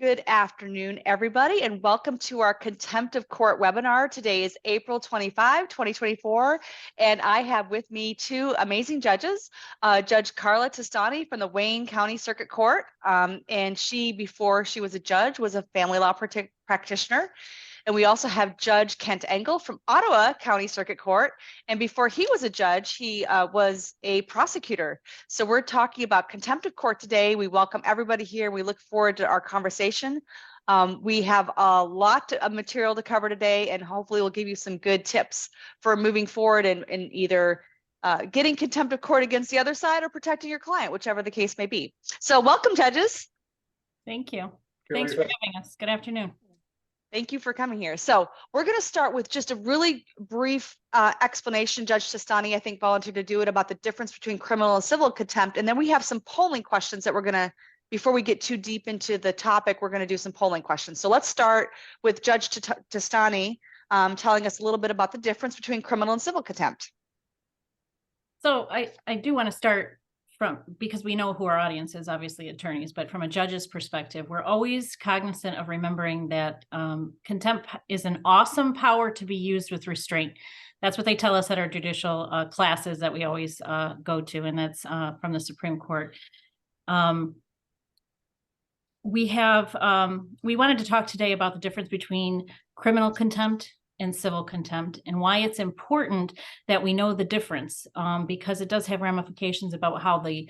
Good afternoon, everybody, and welcome to our Contempt of Court webinar. Today is April 25, 2024, and I have with me two amazing judges, Judge Carla Testani from the Wayne County Circuit Court, and she, before she was a judge, was a family law practitioner. And we also have Judge Kent Engle from Ottawa County Circuit Court. And before he was a judge, he was a prosecutor. So we're talking about contempt of court today. We welcome everybody here. We look forward to our conversation. We have a lot of material to cover today, and hopefully we'll give you some good tips for moving forward and either getting contempt of court against the other side or protecting your client, whichever the case may be. So welcome, judges. Thank you. Thanks for having us. Good afternoon. Thank you for coming here. So we're going to start with just a really brief explanation. Judge Testani, I think, volunteered to do it about the difference between criminal and civil contempt. And then we have some polling questions that we're going to, before we get too deep into the topic, we're going to do some polling questions. So let's start with Judge Testani telling us a little bit about the difference between criminal and civil contempt. So I do want to start because we know who our audience is, obviously attorneys, but from a judge's perspective, we're always cognizant of remembering that contempt is an awesome power to be used with restraint. That's what they tell us at our judicial classes that we always go to, and that's from the Supreme Court. We wanted to talk today about the difference between criminal contempt and civil contempt, and why it's important that we know the difference, because it does have ramifications about how the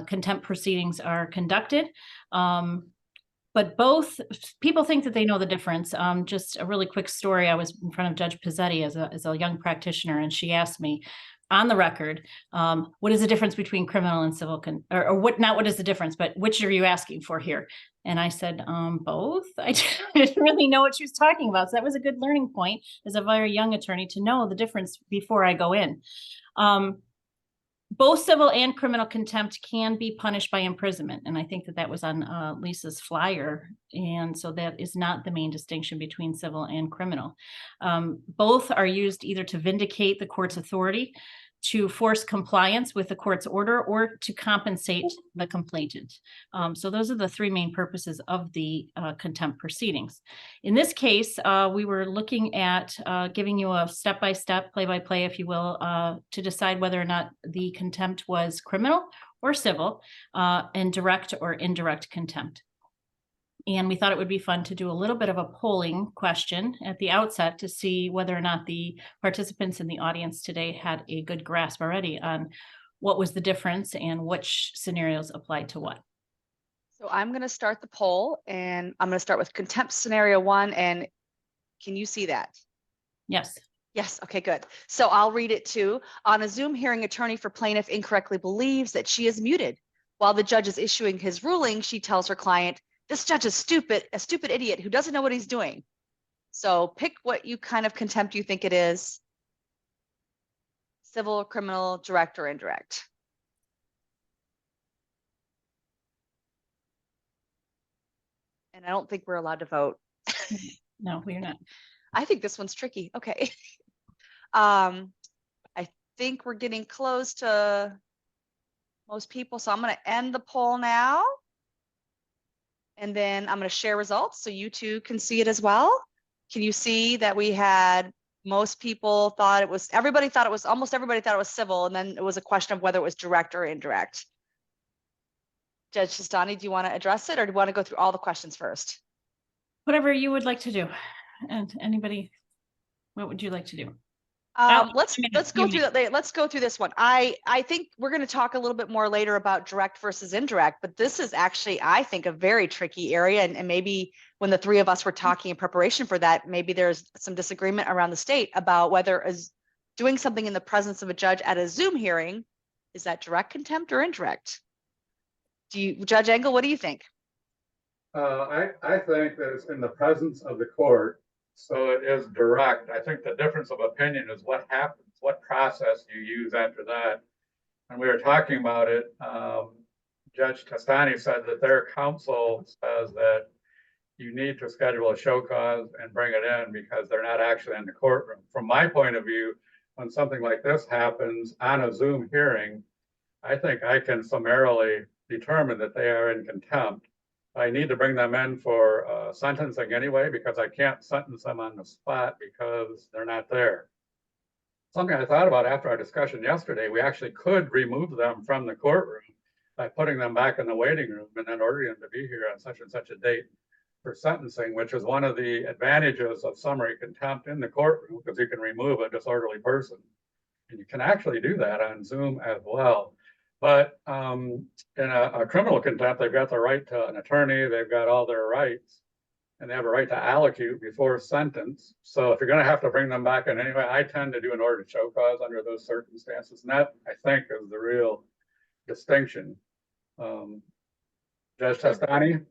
contempt proceedings are conducted. But both people think that they know the difference. Just a really quick story. I was in front of Judge Pizzetti as a young practitioner, and she asked me on the record, what is the difference between criminal and civil, or what, not what is the difference, but which are you asking for here? And I said, both. I didn't really know what she was talking about. So that was a good learning point as a very young attorney to know the difference before I go in. Both civil and criminal contempt can be punished by imprisonment. And I think that was on Lisa's flyer. And so that is not the main distinction between civil and criminal. Both are used either to vindicate the court's authority, to force compliance with the court's order, or to compensate the complainant. So those are the three main purposes of the contempt proceedings. In this case, we were looking at giving you a step-by-step, play-by-play, if you will, to decide whether or not the contempt was criminal or civil, and direct or indirect contempt. And we thought it would be fun to do a little bit of a polling question at the outset to see whether or not the participants in the audience today had a good grasp already on what was the difference and which scenarios applied to what. So I'm going to start the poll, and I'm going to start with contempt scenario 1. And can you see that? Yes. Yes. Okay, good. So I'll read it too. On a Zoom hearing, attorney for plaintiff incorrectly believes that she is muted. While the judge is issuing his ruling, she tells her client, "This judge is stupid, a stupid idiot who doesn't know what he's doing." So pick what you kind of contempt you think it is. Civil, criminal, direct, or indirect. And I don't think we're allowed to vote. No, we're not. I think this one's tricky. Okay. I think we're getting close to most people. So I'm going to end the poll now. And then I'm going to share results so you two can see it as well. Can you see that we had most people thought it was, almost everybody thought it was civil. And then it was a question of whether it was direct or indirect. Judge Testani, do you want to address it, or do you want to go through all the questions first? Whatever you would like to do. And anybody, what would you like to do? Let's go through that. Let's go through this one. I think we're going to talk a little bit more later about direct versus indirect, but this is actually, I think, a very tricky area. And maybe when the three of us were talking in preparation for that, maybe there's some disagreement around the state about whether doing something in the presence of a judge at a Zoom hearing, is that direct contempt or indirect? Judge Engle, what do you think? I think that it's in the presence of the court. So it is direct. I think the difference of opinion is what happens, what process you use after that. And we were talking about it. Judge Testani said that their counsel says that you need to schedule a show cause and bring it in because they're not actually in the courtroom. From my point of view, when something like this happens on a Zoom hearing, I think I can summarily determine that they are in contempt I need to bring them in for sentencing anyway, because I can't sentence them on the spot because they're not there. Something I thought about after our discussion yesterday, we actually could remove them from the courtroom by putting them back in the waiting room and then ordering them to be here on such and such a date for sentencing, which is one of the advantages of summary contempt in the courtroom, because you can remove a disorderly person. And you can actually do that on Zoom as well. But in a criminal contempt, they've got the right to an attorney, they've got all their rights, and they have a right to allocute before sentence. So if you're going to have to bring them back in anyway, I tend to do an order to show cause under those circumstances. And that, I think, is the real distinction. Judge Testani?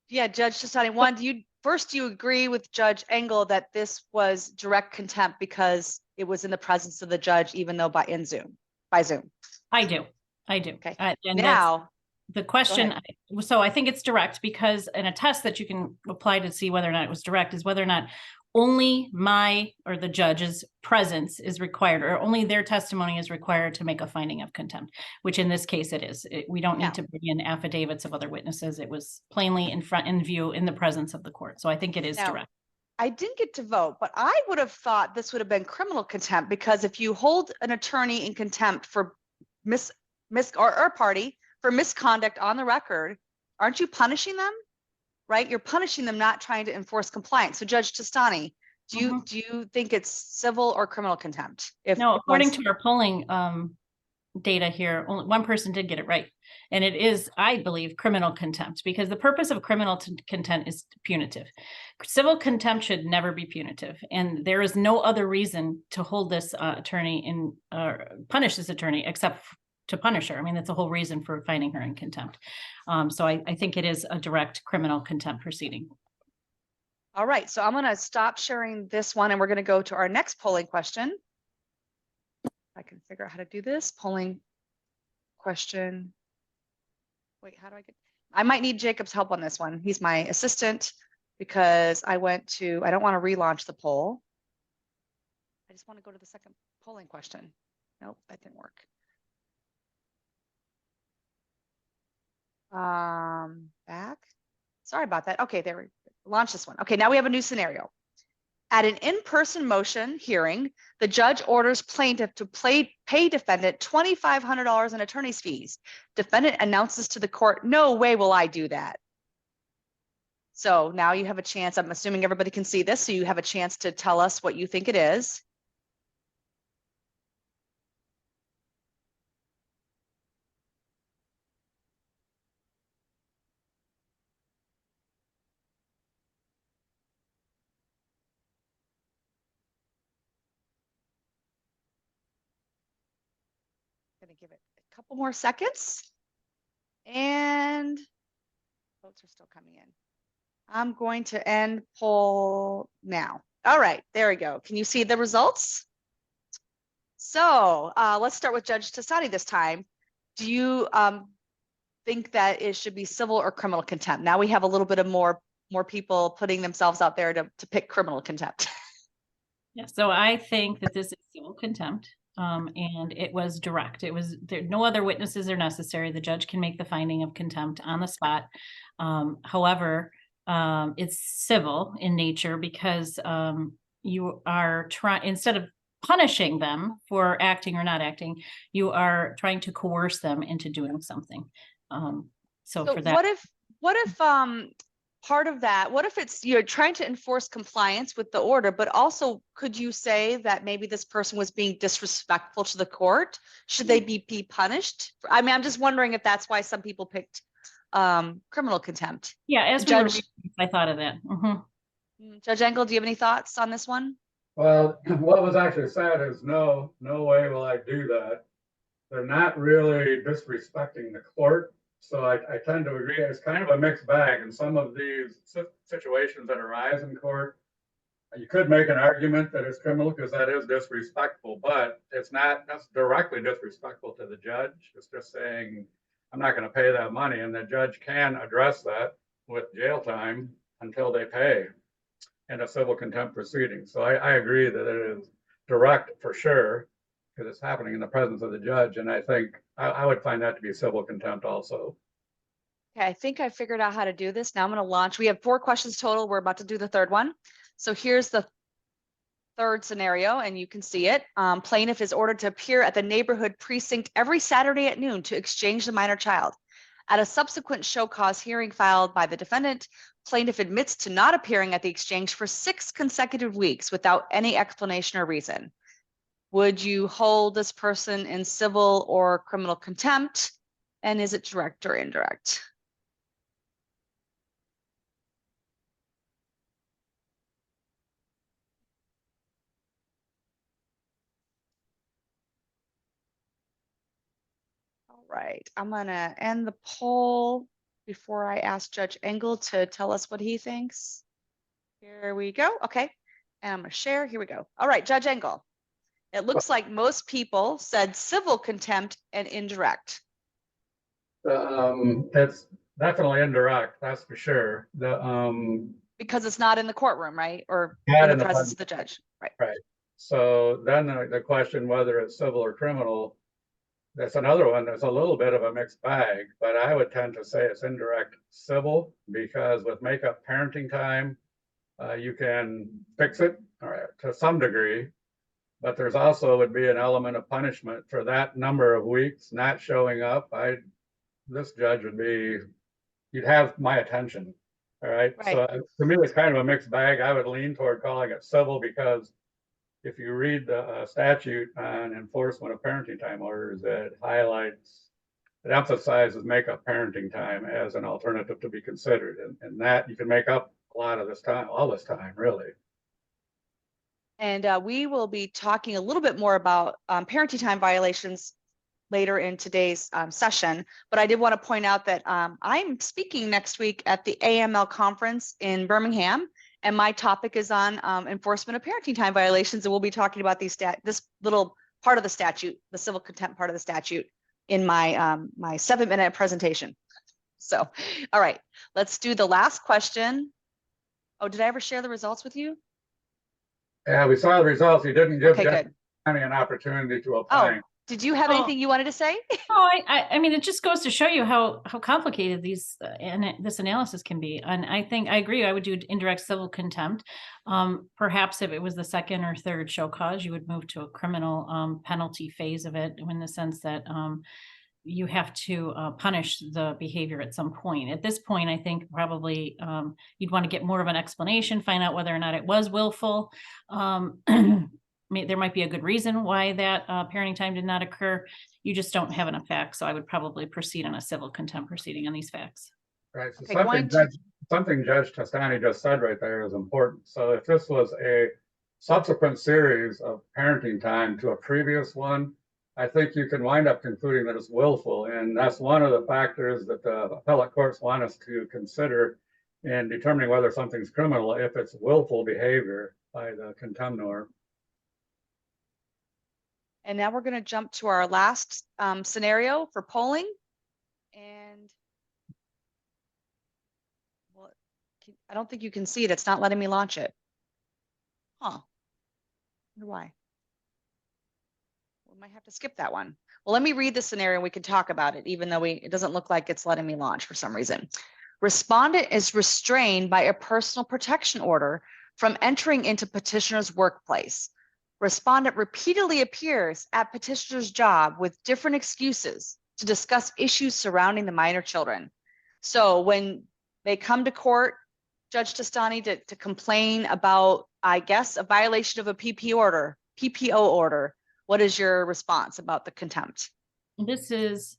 Yeah, Judge Testani, one, do you agree with Judge Engle that this was direct contempt because it was in the presence of the judge, even though by Zoom? I do. Okay. And now the question, so I think it's direct because in a test that you can apply to see whether or not it was direct is whether or not only my or the judge's presence is required, or only their testimony is required to make a finding of contempt, which in this case it is. We don't need to bring in affidavits of other witnesses. It was plainly in view in the presence of the court. So I think it is direct. I didn't get to vote, but I would have thought this would have been criminal contempt, because if you hold an attorney in contempt for or party for misconduct on the record, aren't you punishing them? Right? You're punishing them, not trying to enforce compliance. So Judge Testani, do you think it's civil or criminal contempt? No, according to our polling data here, only one person did get it right. And it is, I believe, criminal contempt, because the purpose of criminal contempt is punitive. Civil contempt should never be punitive. And there is no other reason to hold this attorney punish this attorney except to punish her. I mean, that's the whole reason for finding her in contempt. So I think it is a direct criminal contempt proceeding. All right, so I'm going to stop sharing this one, and we're going to go to our next polling question. I can figure out how to do this polling question. Wait, how do I might need Jacob's help on this one. He's my assistant, because I don't want to relaunch the poll. I just want to go to the second polling question. Nope, that didn't work. Back. Sorry about that. Okay, there we go. Launch this one. Okay, now we have a new scenario. At an in-person motion hearing, the judge orders plaintiff to pay defendant $2,500 in attorney's fees. Defendant announces to the court, "No way will I do that." So now you have a chance. I'm assuming everybody can see this, so you have a chance to tell us what you think it is. Going to give it a couple more seconds, and votes are still coming in. I'm going to end poll now. All right, there we go. Can you see the results? So let's start with Judge Testani this time. Do you think that it should be civil or criminal contempt? Now we have a little bit of more people putting themselves out there to pick criminal contempt. Yeah, so I think that this is civil contempt. And it was direct. No other witnesses are necessary. The judge can make the finding of contempt on the spot. However, it's civil in nature, because you are instead of punishing them for acting or not acting, you are trying to coerce them into doing something. So for that, what if part of that, what if you're trying to enforce compliance with the order, but also could you say that maybe this person was being disrespectful to the court? Should they be punished? I mean, I'm just wondering if that's why some people picked criminal contempt. Yeah, as Judge, I thought of that. Judge Engle, do you have any thoughts on this one? Well, what was actually said is no way will I do that. They're not really disrespecting the court. So I tend to agree. It's kind of a mixed bag. In some of these situations that arise in court, you could make an argument that it's criminal because that is disrespectful, but that's directly disrespectful to the judge. It's just saying, I'm not going to pay that money. And the judge can address that with jail time until they pay in a civil contempt proceeding. So I agree that it is direct for sure, because it's happening in the presence of the judge. And I think I would find that to be civil contempt also. Okay, I think I figured out how to do this. Now I'm going to launch. We have 4 questions total. We're about to do the third one. So here's the third scenario, and you can see it. Plaintiff is ordered to appear at the neighborhood precinct every Saturday at noon to exchange the minor child. At a subsequent show cause hearing filed by the defendant, plaintiff admits to not appearing at the exchange for 6 consecutive weeks without any explanation or reason. Would you hold this person in civil or criminal contempt? And is it direct or indirect? All right, I'm gonna end the poll before I ask Judge Engle to tell us what he thinks. Here we go. Okay, and I'm gonna share. Here we go. All right, Judge Engle. It looks like most people said civil contempt and indirect. It's definitely indirect, that's for sure. Because it's not in the courtroom, right? Or Not in the presence of the judge, right? Right. So then the question whether it's civil or criminal, that's another one that's a little bit of a mixed bag, but I would tend to say it's indirect civil because with makeup parenting time, you can fix it to some degree, but there's also would be an element of punishment for that number of weeks not showing up. This judge would be, you'd have my attention. All right. So to me, it's kind of a mixed bag. I would lean toward calling it civil because if you read the statute on enforcement of parenting time orders, it emphasizes makeup parenting time as an alternative to be considered. And that you can make up a lot of this time, all this time, really. And we will be talking a little bit more about parenting time violations later in today's session, but I did want to point out that I'm speaking next week at the AML conference in Birmingham, and my topic is on enforcement of parenting time violations, and we'll be talking about this little part of the statute, the civil contempt part of the statute, in my my 7-minute presentation. So, all right, let's do the last question. Oh, did I ever share the results with you? Yeah, we saw the results. You didn't give Testani an opportunity to opine. Oh, did you have anything you wanted to say? Oh, I mean, it just goes to show you how complicated these this analysis can be. And I think I agree. I would do indirect civil contempt. Perhaps if it was the second or third show cause, you would move to a criminal penalty phase of it, in the sense that you have to punish the behavior at some point. At this point, I think probably you'd want to get more of an explanation, find out whether or not it was willful. There might be a good reason why that parenting time did not occur. You just don't have enough facts. So I would probably proceed on a civil contempt proceeding on these facts. Right. So something Judge Testani just said right there is important. So if this was a subsequent series of parenting time to a previous one, I think you can wind up concluding that it's willful. And that's one of the factors that the appellate courts want us to consider in determining whether something's criminal, if it's willful behavior by the contemnor. And now we're going to jump to our last scenario for polling. And well, I don't think you can see it. It's not letting me launch it. Huh. I wonder why. We might have to skip that one. Well, let me read the scenario and we can talk about it, even though it doesn't look like it's letting me launch for some reason. Respondent is restrained by a personal protection order from entering into petitioner's workplace. Respondent repeatedly appears at petitioner's job with different excuses to discuss issues surrounding the minor children. So when they come to court, Judge Testani, to complain about, I guess, a violation of a PPO order, what is your response about the contempt? This is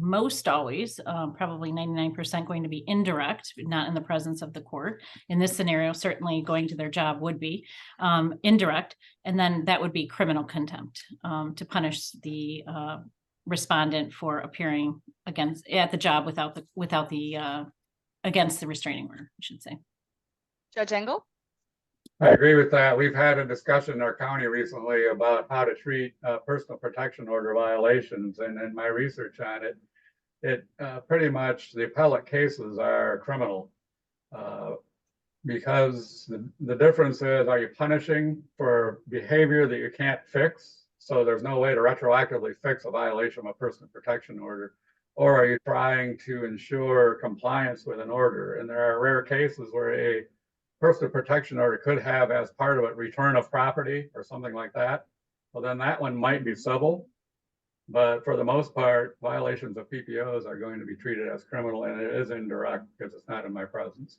most always, probably 99% going to be indirect, not in the presence of the court. In this scenario, certainly going to their job would be indirect, and then that would be criminal contempt to punish the respondent for appearing at the job without the against the restraining order, I should say. Judge Engle? I agree with that. We've had a discussion in our county recently about how to treat personal protection order violations, and in my research on it, pretty much the appellate cases are criminal because the difference is, are you punishing for behavior that you can't fix? So there's no way to retroactively fix a violation of a personal protection order, or are you trying to ensure compliance with an order? And there are rare cases where a personal protection order could have as part of it return of property or something like that. Well, then that one might be civil. But for the most part, violations of PPOs are going to be treated as criminal, and it is indirect because it's not in my presence.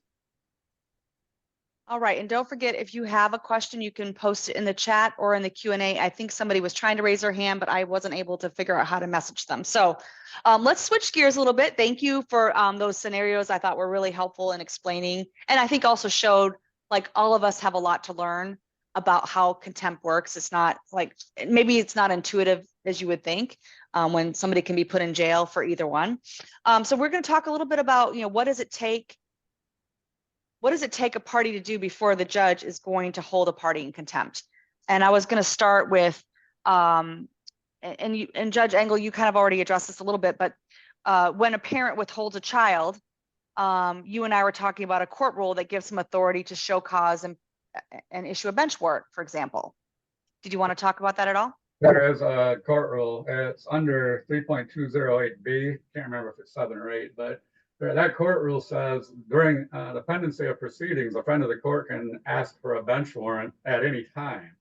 All right, and don't forget, if you have a question, you can post it in the chat or in the Q&A. I think somebody was trying to raise their hand, but I wasn't able to figure out how to message them. So let's switch gears a little bit. Thank you for those scenarios. I thought were really helpful in explaining, and I think also showed like all of us have a lot to learn about how contempt works. It's not like, maybe it's not intuitive as you would think when somebody can be put in jail for either one. So we're going to talk a little bit about, what does it take a party to do before the judge is going to hold a party in contempt? And I was going to start with, and Judge Engle, you kind of already addressed this a little bit, but when a parent withholds a child, you and I were talking about a court rule that gives them authority to show cause and issue a bench warrant, for example. Did you want to talk about that at all? There is a court rule. It's under 3.208B. Can't remember if it's 7 or 8, but that court rule says during the pendency of proceedings, a friend of the court can ask for a bench warrant at any time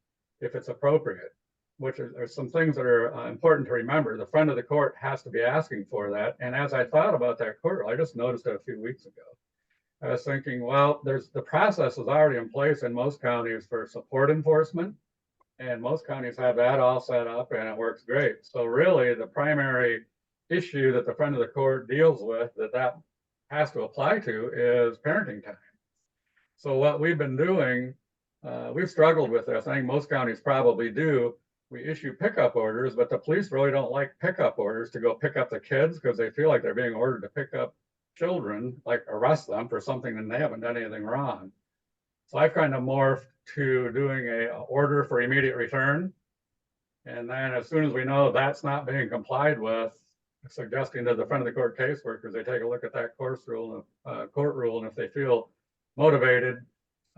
if it's appropriate, which are some things that are important to remember. The friend of the court has to be asking for that. And as I thought about that court rule, I just noticed it a few weeks ago. I was thinking, well, the process is already in place in most counties for support enforcement. And most counties have that all set up and it works great. So really the primary issue that the friend of the court deals with that has to apply to is parenting time. So what we've been doing, we've struggled with this. I think most counties probably do. We issue pickup orders, but the police really don't like pickup orders to go pick up the kids because they feel like they're being ordered to pick up children, like arrest them for something that they haven't done anything wrong. So I've kind of morphed to doing a order for immediate return. And then as soon as we know that's not being complied with, suggesting to the front of the court caseworkers, they take a look at that court rule, and if they feel motivated,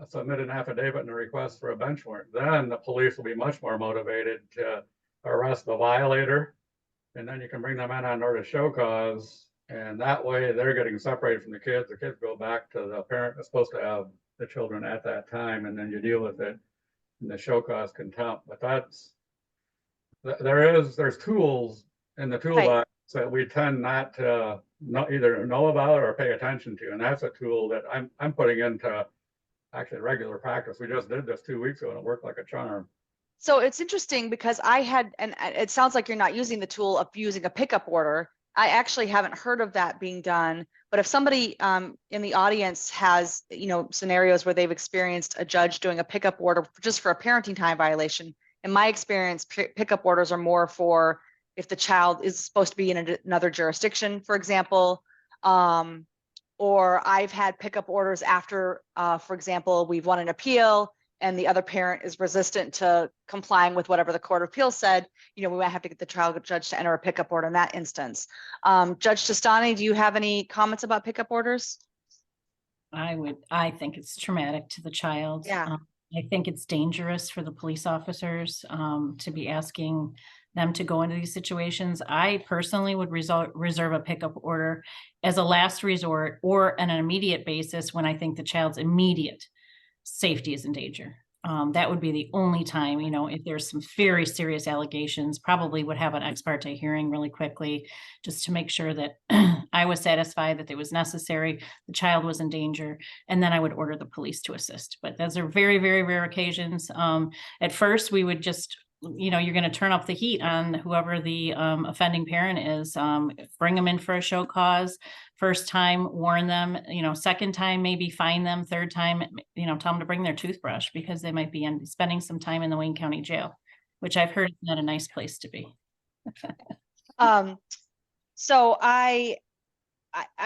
submit an affidavit and a request for a bench warrant. Then the police will be much more motivated to arrest the violator. And then you can bring them in on order to show cause. And that way they're getting separated from the kids. The kids go back to the parent that's supposed to have the children at that time, and then you deal with it in the show cause contempt. But there's tools in the toolbox that we tend not to either know about or pay attention to, and that's a tool that I'm putting into actually regular practice. We just did this 2 weeks ago and it worked like a charm. So it's interesting because and it sounds like you're not using the tool of using a pickup order. I actually haven't heard of that being done, but if somebody in the audience has, scenarios where they've experienced a judge doing a pickup order just for a parenting time violation, in my experience, pickup orders are more for if the child is supposed to be in another jurisdiction, for example, or I've had pickup orders after, for example, we've won an appeal and the other parent is resistant to complying with whatever the Court of Appeals said, we might have to get the trial judge to enter a pickup order in that instance. Judge Testani, do you have any comments about pickup orders? I think it's traumatic to the child. Yeah. I think it's dangerous for the police officers to be asking them to go into these situations. I personally would reserve a pickup order as a last resort or on an immediate basis when I think the child's immediate safety is in danger. That would be the only time, if there's some very serious allegations, probably would have an ex parte hearing really quickly just to make sure that I was satisfied that it was necessary, the child was in danger, and then I would order the police to assist. But those are very, very rare occasions. At first, we would just, you're going to turn up the heat on whoever the offending parent is, bring them in for a show cause. First time, warn them, second time, maybe fine them. Third time, tell them to bring their toothbrush because they might be spending some time in the Wayne County Jail, which I've heard is not a nice place to be. So I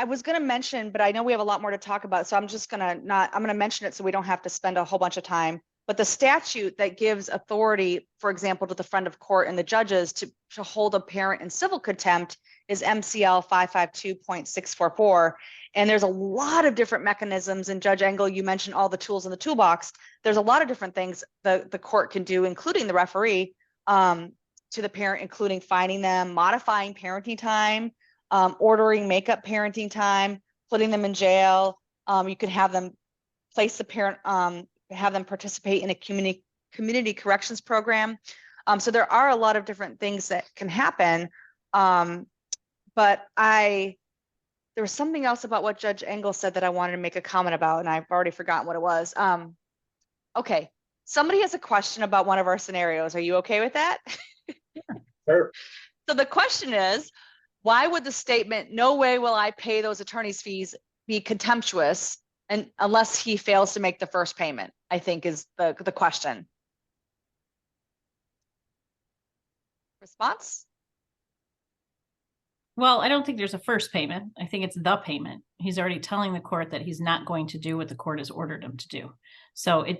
was going to mention, but I know we have a lot more to talk about. So I'm just going to I'm going to mention it so we don't have to spend a whole bunch of time. But the statute that gives authority, for example, to the friend of court and the judges to hold a parent in civil contempt is MCL 552.644. And there's a lot of different mechanisms. And Judge Engle, you mentioned all the tools in the toolbox. There's a lot of different things the court can do, including the referee, to the parent, including fining them, modifying parenting time, ordering makeup parenting time, putting them in jail. You can have them place the parent, have them participate in a community corrections program. So there are a lot of different things that can happen. But there was something else about what Judge Engle said that I wanted to make a comment about, and I've already forgotten what it was. Okay, somebody has a question about one of our scenarios. Are you okay with that? Sure. So the question is, why would the statement, "No way will I pay those attorney's fees," be contemptuous, and unless he fails to make the first payment, I think is the question. Response? Well, I don't think there's a first payment. I think it's the payment. He's already telling the court that he's not going to do what the court has ordered him to do. So and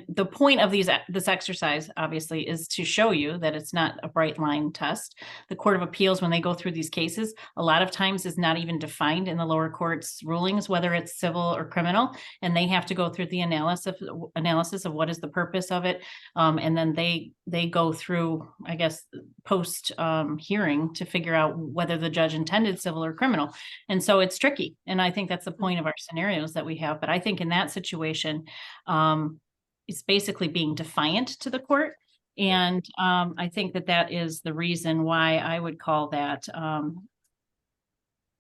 the point of this exercise, obviously, is to show you that it's not a bright line test. The Court of Appeals, when they go through these cases, a lot of times is not even defined in the lower court's rulings, whether it's civil or criminal, and they have to go through the analysis of what is the purpose of it, and then they go through, I guess, post hearing to figure out whether the judge intended civil or criminal. And so it's tricky. And I think that's the point of our scenarios that we have. But I think in that situation, it's basically being defiant to the court. And I think that is the reason why I would call that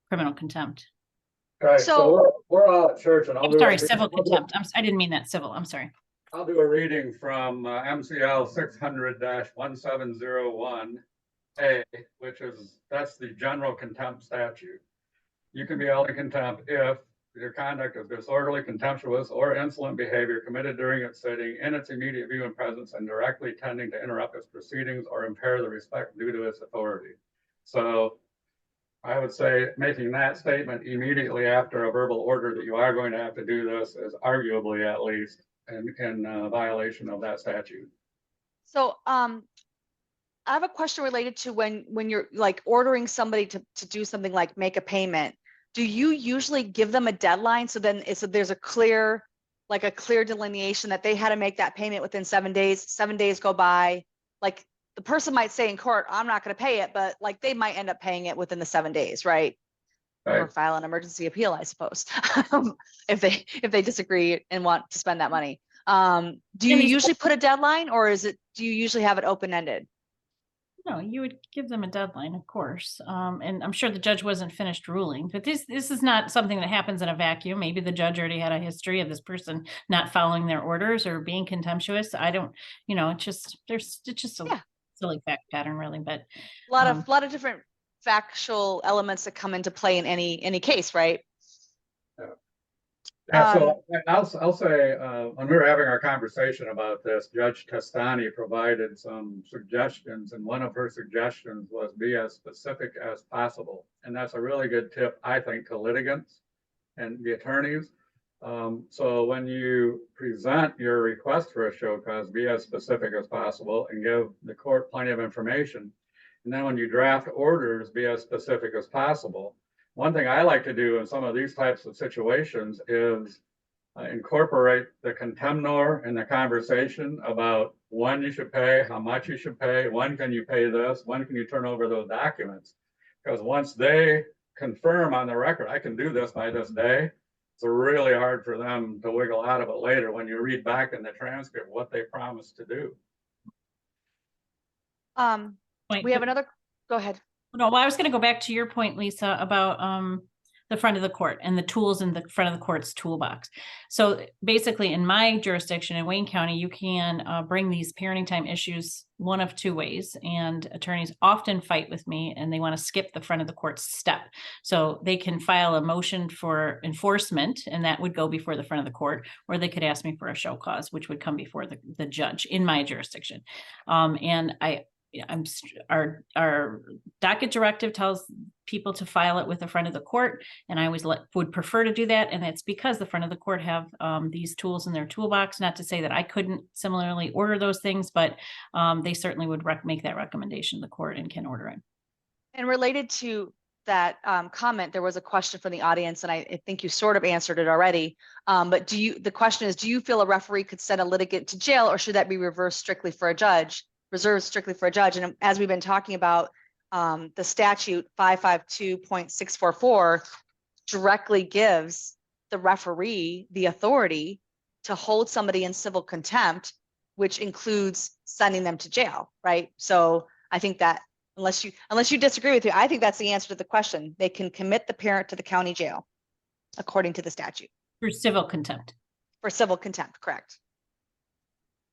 criminal contempt. Right, so we're all at church, and I'm sorry, civil contempt. I didn't mean that, civil. I'm sorry. I'll do a reading from MCL 600-1701A, that's the general contempt statute. You can be held in contempt if your conduct is disorderly, contemptuous, or insolent behavior committed during its sitting, in its immediate view and presence, and directly tending to interrupt its proceedings or impair the respect due to its authority. So I would say making that statement immediately after a verbal order that you are going to have to do this is arguably, at least, in violation of that statute. So I have a question related to when you're like ordering somebody to do something like make a payment. Do you usually give them a deadline? So then there's a clear delineation that they had to make that payment within 7 days. 7 days go by. Like the person might say in court, "I'm not going to pay it," but like they might end up paying it within the 7 days, right? Or file an emergency appeal, I suppose, if they disagree and want to spend that money. Do you usually put a deadline, or do you usually have it open-ended? No, you would give them a deadline, of course. And I'm sure the judge wasn't finished ruling, but this is not something that happens in a vacuum. Maybe the judge already had a history of this person not following their orders or being contemptuous. I don't, it's just a silly fact pattern, really. But a lot of different factual elements that come into play in any case, right? Yeah, so I'll say when we were having our conversation about this, Judge Testani provided some suggestions, and one of her suggestions was be as specific as possible. And that's a really good tip, I think, to litigants and the attorneys. So when you present your request for a show cause, be as specific as possible and give the court plenty of information. And then when you draft orders, be as specific as possible. One thing I like to do in some of these types of situations is incorporate the contemnor in the conversation about when you should pay, how much you should pay, when can you pay this, when can you turn over those documents. Because once they confirm on the record, I can do this by this day, it's really hard for them to wiggle out of it later when you read back in the transcript what they promised to do. We have another, go ahead. No, well, I was going to go back to your point, Lisa, about the front of the court and the tools in the front of the court's toolbox. So basically, in my jurisdiction in Wayne County, you can bring these parenting time issues one of two ways. And attorneys often fight with me and they want to skip the front of the court step. So they can file a motion for enforcement, and that would go before the front of the court, or they could ask me for a show cause, which would come before the judge in my jurisdiction. And our docket directive tells people to file it with the front of the court, and I always would prefer to do that. And it's because the front of the court have these tools in their toolbox. Not to say that I couldn't similarly order those things, but they certainly would make that recommendation to the court and can order it. And related to that comment, there was a question from the audience, and I think you sort of answered it already. But the question is, do you feel a referee could send a litigant to jail, or should that be reserved strictly for a judge? And as we've been talking about, the statute 552.644 directly gives the referee the authority to hold somebody in civil contempt, which includes sending them to jail, right? So I think that unless you disagree with me, I think that's the answer to the question. They can commit the parent to the county jail according to the statute. For civil contempt. For civil contempt, correct.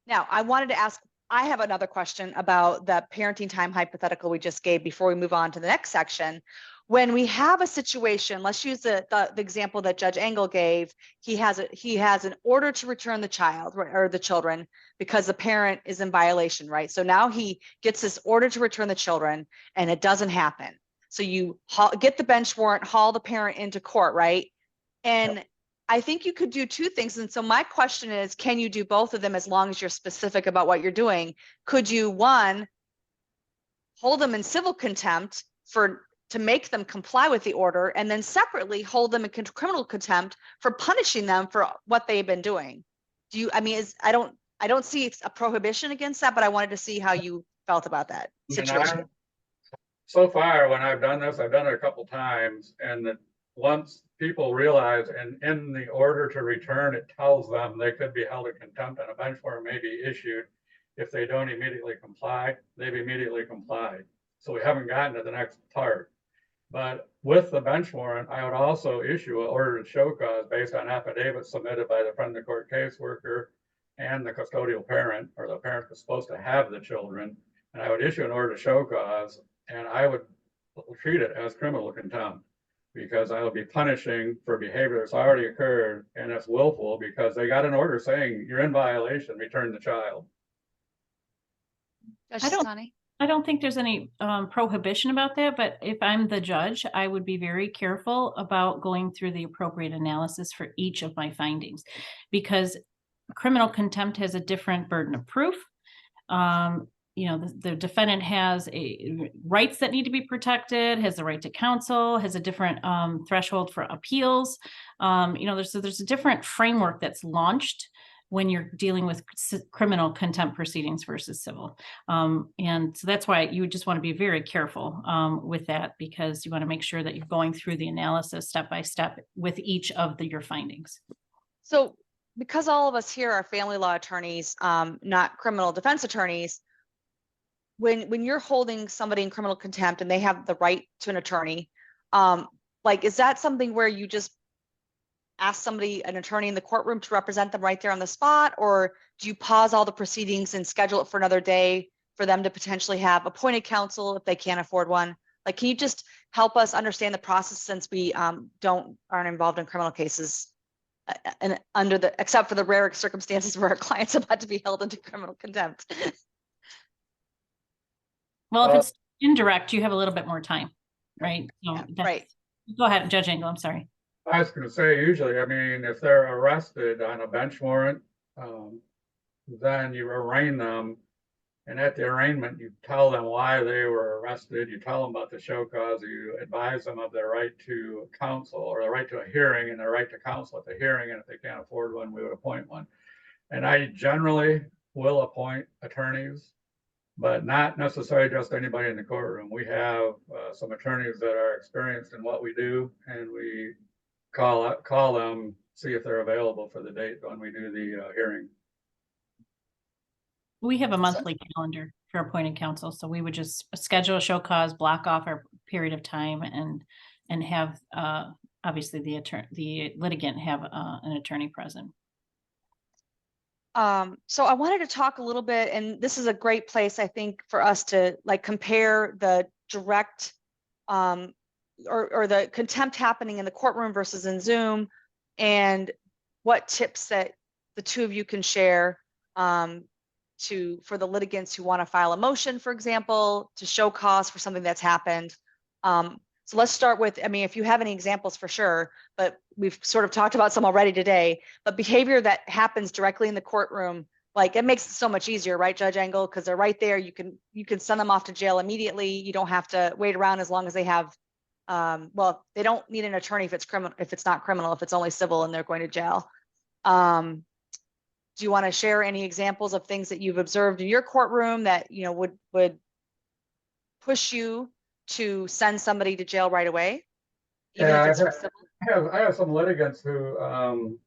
Now, I wanted to ask, I have another question about the parenting time hypothetical we just gave before we move on to the next section. When we have a situation, let's use the example that Judge Engle gave. He has an order to return the child or the children because the parent is in violation, right? So now he gets this order to return the children and it doesn't happen. So you get the bench warrant, haul the parent into court, right? And yep. I think you could do two things. And so my question is, can you do both of them as long as you're specific about what you're doing? Could you, one, hold them in civil contempt to make them comply with the order, and then separately hold them in criminal contempt for punishing them for what they've been doing? I don't see a prohibition against that, but I wanted to see how you felt about that situation. So far, when I've done this, I've done it a couple times, and once people realize, and in the order to return, it tells them they could be held in contempt and a bench warrant may be issued. If they don't immediately comply, they've immediately complied. So we haven't gotten to the next part. But with the bench warrant, I would also issue an order to show cause based on affidavits submitted by the friend of the court caseworker and the custodial parent, or the parent that's supposed to have the children. And I would issue an order to show cause, and I would treat it as criminal contempt, because I will be punishing for behavior that's already occurred, and it's willful because they got an order saying you're in violation, return the child. I don't think there's any prohibition about that, but if I'm the judge, I would be very careful about going through the appropriate analysis for each of my findings, because criminal contempt has a different burden of proof. The defendant has rights that need to be protected, has the right to counsel, has a different threshold for appeals. There's a different framework that's launched when you're dealing with criminal contempt proceedings versus civil. And so that's why you would just want to be very careful with that, because you want to make sure that you're going through the analysis step by step with each of your findings. So because all of us here are family law attorneys, not criminal defense attorneys, when you're holding somebody in criminal contempt and they have the right to an attorney, is that something where you just ask an attorney in the courtroom to represent them right there on the spot, or do you pause all the proceedings and schedule it for another day for them to potentially have appointed counsel if they can't afford one? Can you just help us understand the process, since we aren't involved in criminal cases, and except for the rare circumstances where our client's about to be held into criminal contempt? Well, if it's indirect, you have a little bit more time, right? So right. Go ahead, Judge Engle, I'm sorry. I was going to say, usually, if they're arrested on a bench warrant, then you arraign them. And at the arraignment, you tell them why they were arrested. You tell them about the show cause. You advise them of their right to counsel, or the right to a hearing, and their right to counsel at the hearing. And if they can't afford one, we would appoint one. And I generally will appoint attorneys, but not necessarily just anybody in the courtroom. We have some attorneys that are experienced in what we do, and we call them, see if they're available for the date when we do the hearing. We have a monthly calendar for appointed counsel, so we would just schedule a show cause, block off our period of time, and have obviously the litigant have an attorney present. So I wanted to talk a little bit, and this is a great place, I think, for us to compare the direct or the contempt happening in the courtroom versus in Zoom, and what tips that the two of you can share for the litigants who want to file a motion, for example, to show cause for something that's happened. So let's start with, if you have any examples, for sure, but we've sort of talked about some already today, but behavior that happens directly in the courtroom, it makes it so much easier, right, Judge Engle? Because they're right there. You can send them off to jail immediately. You don't have to wait around, as long as they have, they don't need an attorney if it's criminal, if it's not criminal, if it's only civil and they're going to jail. Do you want to share any examples of things that you've observed in your courtroom that would push you to send somebody to jail right away? Even Yeah, if it's for civil? I have some litigants who,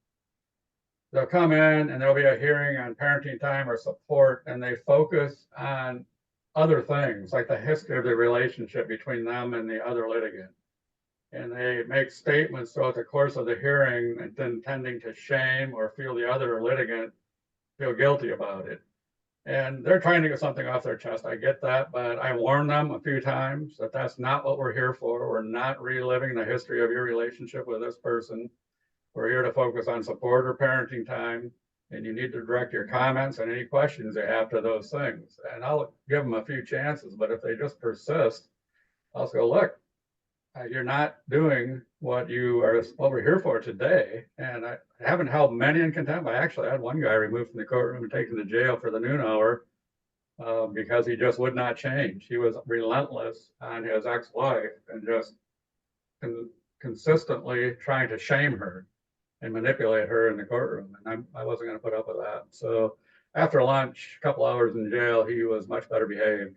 they'll come in and there'll be a hearing on parenting time or support, and they focus on other things, like the history of the relationship between them and the other litigant. And they make statements throughout the course of the hearing intending to shame or feel the other litigant feel guilty about it. And they're trying to get something off their chest. I get that, but I warned them a few times that that's not what we're here for. We're not reliving the history of your relationship with this person. We're here to focus on support or parenting time, and you need to direct your comments and any questions you have to those things. And I'll give them a few chances, but if they just persist, I'll go, look, you're not doing what we're here for today. And I haven't held many in contempt. I actually had one guy removed from the courtroom and taken to jail for the noon hour because he just would not change. He was relentless on his ex-wife and just consistently trying to shame her and manipulate her in the courtroom. And I wasn't going to put up with that. So after lunch, a couple hours in jail, he was much better behaved.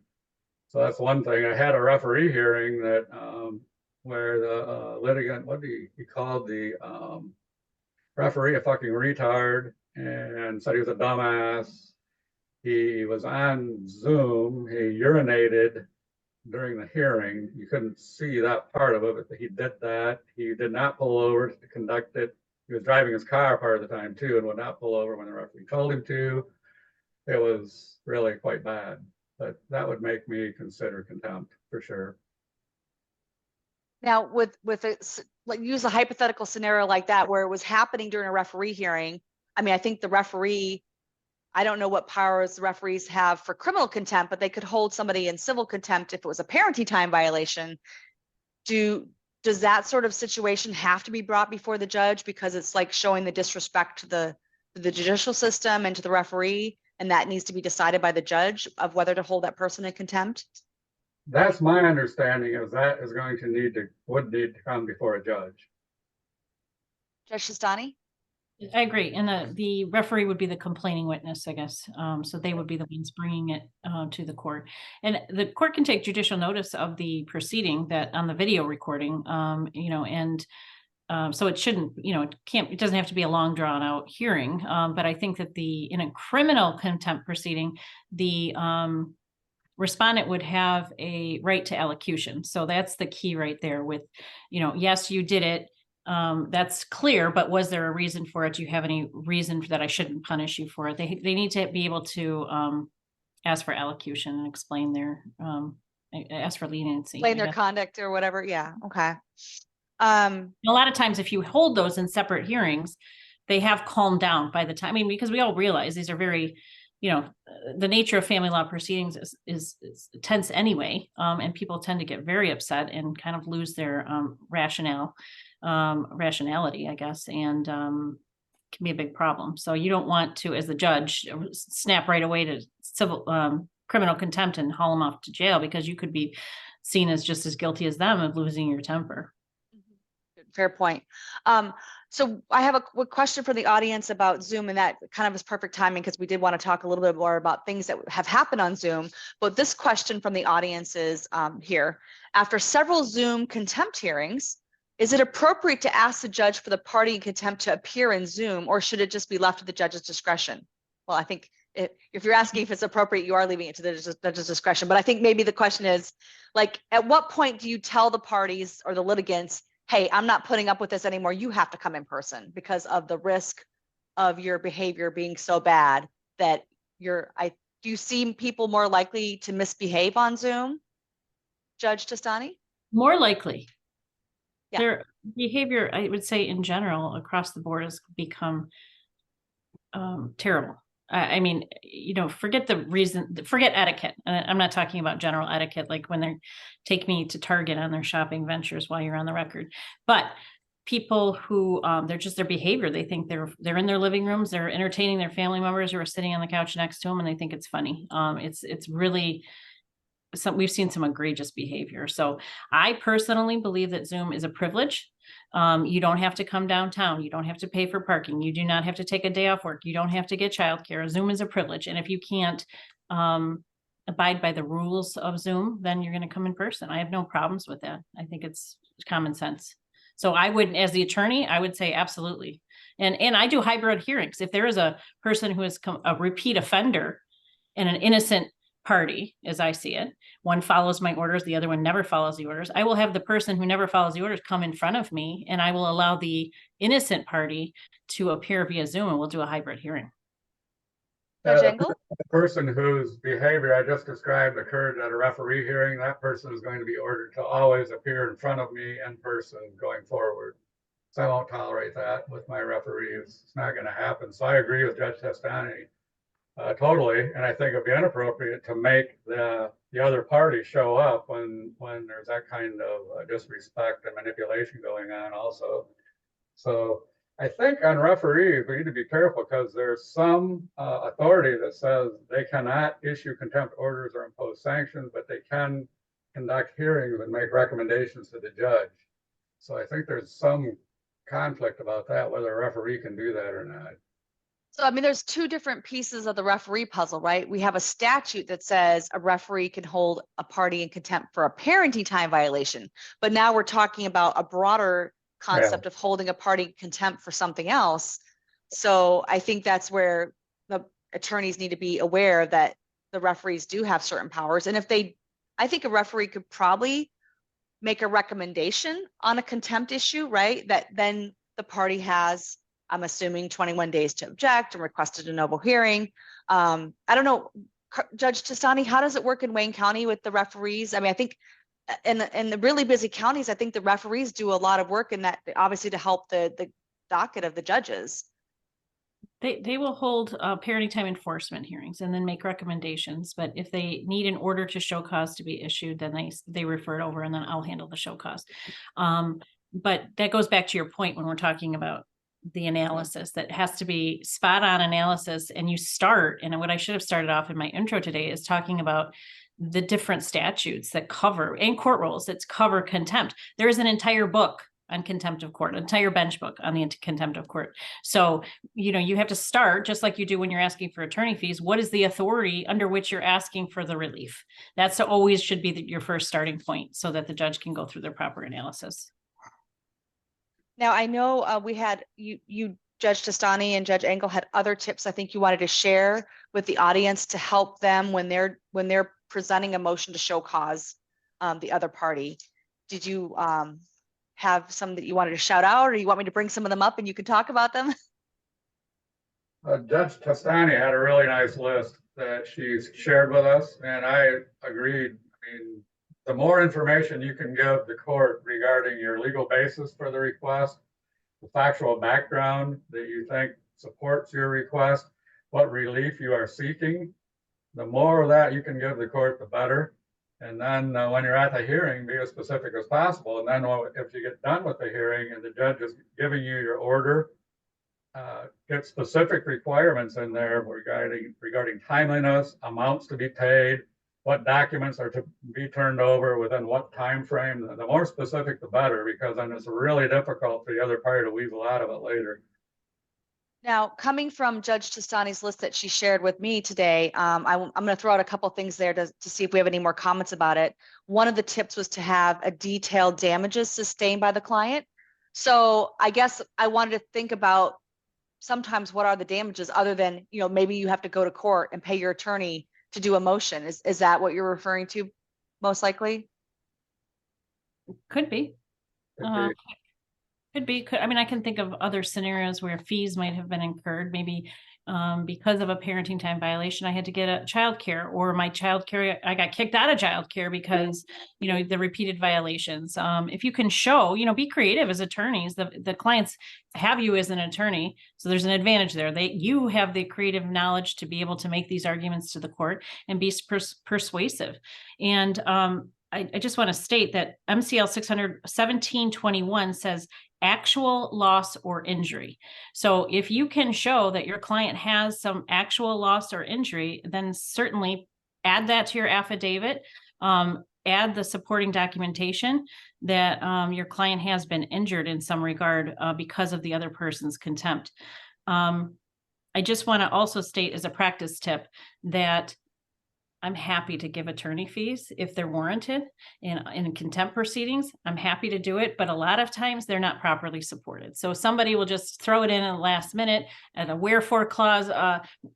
So that's one thing. I had a referee hearing that where the litigant, he called the referee a fucking retard and said he was a dumbass. He was on Zoom. He urinated during the hearing. You couldn't see that part of it, but he did that. He did not pull over to conduct it. He was driving his car part of the time too and would not pull over when the referee told him to. It was really quite bad, but that would make me consider contempt for sure. Now, like use a hypothetical scenario like that where it was happening during a referee hearing. I mean, I think the referee, I don't know what powers the referees have for criminal contempt, but they could hold somebody in civil contempt if it was a parenting time violation. Does that sort of situation have to be brought before the judge because it's like showing the disrespect to the judicial system and to the referee, and that needs to be decided by the judge of whether to hold that person in contempt? That's my understanding is that is going to would need to come before a judge. Judge Testani? I agree. And the referee would be the complaining witness, I guess. So they would be the ones bringing it to the court. And the court can take judicial notice of the proceeding that on the video recording, so it shouldn't, it doesn't have to be a long drawn out hearing. But I think that in a criminal contempt proceeding, the respondent would have a right to allocution. So that's the key right there with, yes, you did it. That's clear, but was there a reason for it? Do you have any reason that I shouldn't punish you for it? They need to be able to ask for allocution and explain ask for leniency. Explain their conduct or whatever. Yeah. Okay. A lot of times if you hold those in separate hearings, they have calmed down by the time, because we all realize these are very, the nature of family law proceedings is tense anyway. And people tend to get very upset and kind of lose their rationality, I guess, and can be a big problem. So you don't want to, as the judge, snap right away to civil criminal contempt and haul them off to jail because you could be seen as just as guilty as them of losing your temper. Fair point. So I have a question for the audience about Zoom, and that kind of is perfect timing because we did want to talk a little bit more about things that have happened on Zoom. But this question from the audience is here. After several Zoom contempt hearings, is it appropriate to ask the judge for the party in contempt to appear in Zoom, or should it just be left to the judge's discretion? Well, I think if you're asking if it's appropriate, you are leaving it to the judge's discretion. But I think maybe the question is, like, at what point do you tell the parties or the litigants, hey, I'm not putting up with this anymore. You have to come in person because of the risk of your behavior being so bad that do you see people more likely to misbehave on Zoom, Judge Testani? More likely. Yeah. Their behavior, I would say in general, across the board has become terrible. Forget etiquette. I'm not talking about general etiquette, like when they take me to Target on their shopping ventures while you're on the record, but people who they're just their behavior. They think they're in their living rooms, they're entertaining their family members who are sitting on the couch next to them, and they think it's funny. It's really we've seen some egregious behavior. So I personally believe that Zoom is a privilege. You don't have to come downtown. You don't have to pay for parking. You do not have to take a day off work. You don't have to get childcare. Zoom is a privilege. And if you can't abide by the rules of Zoom, then you're going to come in person. I have no problems with that. I think it's common sense. So I would, as the attorney, I would say absolutely. And I do hybrid hearings. If there is a person who is a repeat offender and an innocent party, as I see it, one follows my orders, the other one never follows the orders, I will have the person who never follows the orders come in front of me, and I will allow the innocent party to appear via Zoom, and we'll do a hybrid hearing. Judge Engle? The person whose behavior I just described occurred at a referee hearing, that person is going to be ordered to always appear in front of me in person going forward. So I won't tolerate that with my referees. It's not going to happen. So I agree with Judge Testani totally, and I think it'd be inappropriate to make the other party show up when there's that kind of disrespect and manipulation going on also. So I think on referees, we need to be careful because there's some authority that says they cannot issue contempt orders or impose sanctions, but they can conduct hearings and make recommendations to the judge. So I think there's some conflict about that, whether a referee can do that or not. So, I mean, there's two different pieces of the referee puzzle, right? We have a statute that says a referee can hold a party in contempt for a parenting time violation. But now we're talking about a broader concept of holding a party in contempt for something else. So I think that's where the attorneys need to be aware that the referees do have certain powers. And if I think a referee could probably make a recommendation on a contempt issue, right? That then the party has, I'm assuming, 21 days to object and request a de novo hearing. I don't know, Judge Testani, how does it work in Wayne County with the referees? I mean, I think in the really busy counties, I think the referees do a lot of work in that, obviously, to help the docket of the judges. They will hold parenting time enforcement hearings and then make recommendations. But if they need an order to show cause to be issued, then they refer it over, and then I'll handle the show cause. But that goes back to your point when we're talking about the analysis, that has to be spot on analysis. And you start, and what I should have started off in my intro today is talking about the different statutes that cover, and court rules that cover contempt. There is an entire book on contempt of court, an entire bench book on the contempt of court. So, you have to start just like you do when you're asking for attorney fees. What is the authority under which you're asking for the relief? That's always should be your first starting point, so that the judge can go through their proper analysis. Now, I know we had you, Judge Testani and Judge Engle, had other tips I think you wanted to share with the audience to help them when they're presenting a motion to show cause the other party. Did you have some that you wanted to shout out, or you want me to bring some of them up and you can talk about them? Judge Testani had a really nice list that she's shared with us, and I agreed. I mean, the more information you can give the court regarding your legal basis for the request, the factual background that you think supports your request, what relief you are seeking, the more of that you can give the court, the better. And then when you're at the hearing, be as specific as possible. And then if you get done with the hearing and the judge is giving you your order, get specific requirements in there regarding timeliness, amounts to be paid, what documents are to be turned over within what time frame. The more specific, the better, because then it's really difficult for the other party to weasel out of it later. Now, coming from Judge Testani's list that she shared with me today, I'm going to throw out a couple things there to see if we have any more comments about it. One of the tips was to have a detailed damages sustained by the client. So I guess I wanted to think about sometimes what are the damages other than, maybe you have to go to court and pay your attorney to do a motion. Is that what you're referring to most likely? Could be. Could be. I mean, I can think of other scenarios where fees might have been incurred. Maybe because of a parenting time violation, I had to get a child care, or my child care, I got kicked out of child care because, the repeated violations. If you can show, be creative as attorneys, the clients have you as an attorney. So there's an advantage there. You have the creative knowledge to be able to make these arguments to the court and be persuasive. And I just want to state that MCL 1721 says actual loss or injury. So if you can show that your client has some actual loss or injury, then certainly add that to your affidavit. Add the supporting documentation that your client has been injured in some regard because of the other person's contempt. I just want to also state as a practice tip that I'm happy to give attorney fees if they're warranted in contempt proceedings. I'm happy to do it, but a lot of times they're not properly supported. So somebody will just throw it in at the last minute at a wherefore clause,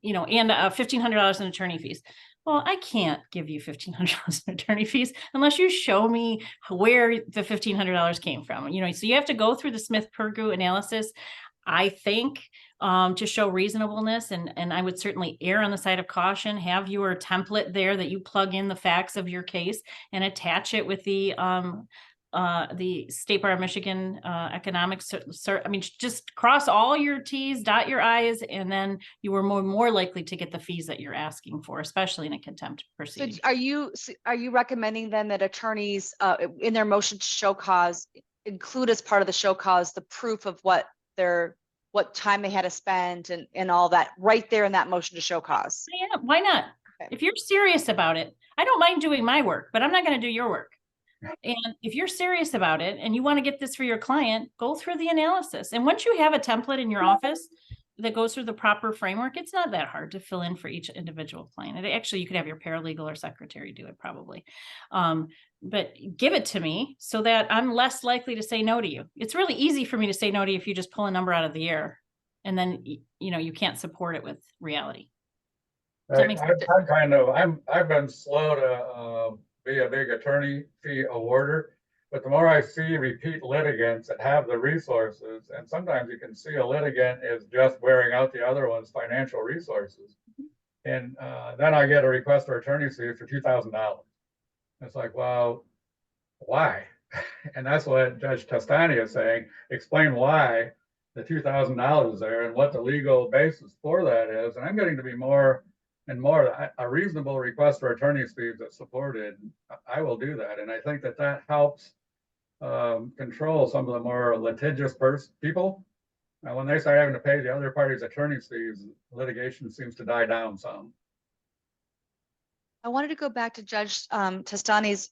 you know, and $1,500 in attorney fees. Well, I can't give you $1,500 in attorney fees unless you show me where the $1,500 came from. You know, so you have to go through the Smith-Purgu analysis, I think, to show reasonableness, and I would certainly err on the side of caution. Have your template there that you plug in the facts of your case and attach it with the State Bar of Michigan economics. I mean, just cross all your T's, dot your I's, and then you are more likely to get the fees that you're asking for, especially in a contempt So proceeding. are you recommending then that attorneys in their motion to show cause include as part of the show cause the proof of what time they had to spend and all that right there in that motion to show cause? Yeah, why not? Okay. If you're serious about it, I don't mind doing my work, but I'm not going to do your work. And if you're serious about it and you want to get this for your client, go through the analysis. And once you have a template in your office that goes through the proper framework, it's not that hard to fill in for each individual client. And actually, you could have your paralegal or secretary do it probably. But give it to me so that I'm less likely to say no to you. It's really easy for me to say no to you if you just pull a number out of the air and then, you know, you can't support it with reality. Does that make sense? I've been slow to be a big attorney fee awarder, but the more I see repeat litigants that have the resources, and sometimes you can see a litigant is just wearing out the other one's financial resources. And then I get a request for attorney's fee for $2,000. It's like, well, why? And that's what Judge Testani is saying. Explain why the $2,000 is there and what the legal basis for that is. And I'm getting to be more and more a reasonable request for attorney's fees that's supported. I will do that. And I think that that helps control some of the more litigious people. And when they start having to pay the other party's attorney's fees, litigation seems to die down some. I wanted to go back to Judge Testani's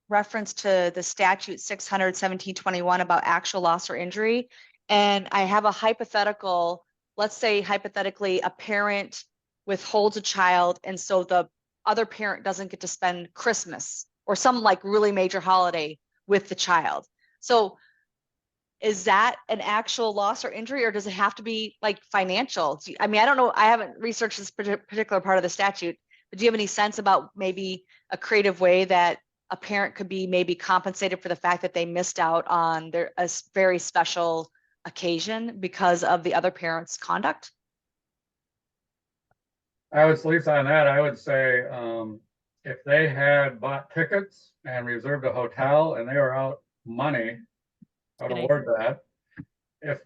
reference to the statute 600-1721 about actual loss or injury. And I have a hypothetical. Let's say hypothetically a parent withholds a child, and so the other parent doesn't get to spend Christmas or some like really major holiday with the child. So is that an actual loss or injury, or does it have to be like financial? I mean, I don't know. I haven't researched this particular part of the statute, but do you have any sense about maybe a creative way that a parent could be maybe compensated for the fact that they missed out on a very special occasion because of the other parent's conduct? I would sleep on that. I would say if they had bought tickets and reserved a hotel and they were out money, I would award that. If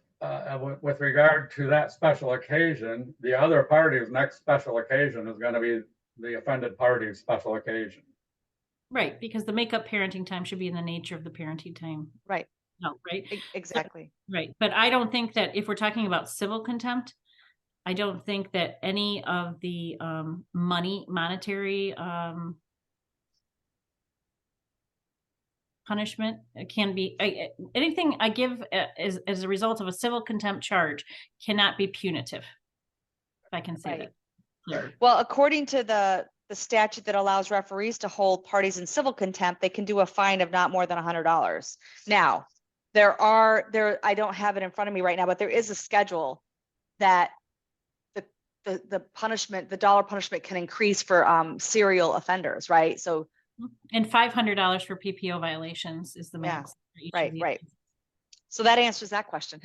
with regard to that special occasion, the other party's next special occasion is going to be the offended party's special occasion. Right, because the makeup parenting time should be in the nature of the parenting time. Right. No, right? Exactly. Right. But I don't think that if we're talking about civil contempt, I don't think that any of the monetary punishment can be anything I give as a result of a civil contempt charge cannot be punitive. If I can say Right. that clearly. Well, according to the statute that allows referees to hold parties in civil contempt, they can do a fine of not more than $100. Now, I don't have it in front of me right now, but there is a schedule that the punishment, the dollar punishment can increase for serial offenders, right? So, and $500 for PPO violations is the max. For each of these. Right. So that answers that question.